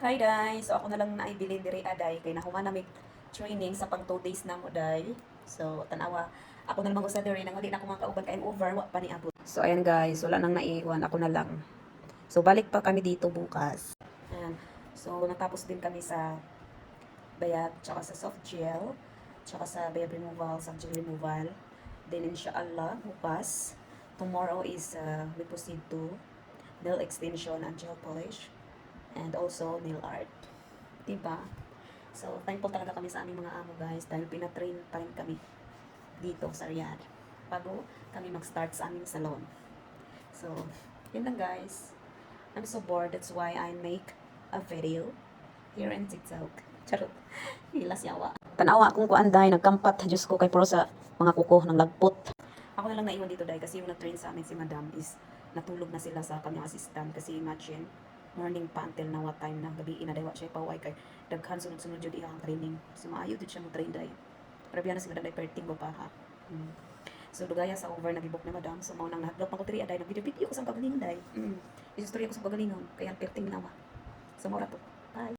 Hi day, so ako na lang naibili diri aday kay nahuman na may training sa pang 2 days na mo day. So tanawa, ako na lang usa diri nang di na ko mga kauban kay over wa pa ni abot. So ayan guys, wala nang naiwan, ako na lang. So balik pa kami dito bukas. Ayan. So natapos din kami sa bayad, tsaka sa soft gel, tsaka sa bayad removal, sa gel removal. Then inshallah, bukas, tomorrow is we proceed to nail extension and gel polish and also nail art. Diba? So, thankful talaga kami sa aming mga amo guys dahil pinatrain pa rin kami dito sa Riyadh bago kami mag-start sa aming salon. So, yun lang guys. I'm so bored. That's why I make a video here in TikTok. Charot. Hilas yawa. Tanawa akong kuanday, nagkampat. Diyos ko kay pro sa mga kuko ng lagpot. Ako na lang naiwan dito dahil kasi yung nag-train sa amin si Madam is natulog na sila sa kanyang assistant kasi imagine morning pa until na what time na gabi na dahil siya paway kay daghan sunod-sunod jud iyang training. So maayo jud siya mo train dai. Grabe na sila dai perting mo pa ha. So dugaya sa over nagibok na Madam. So mao nang nahadlok pa ko diri aday nag video ko sa pagalingon dai. Istorya ko sa pagalingon kaya perting nawa. So mora to. Bye.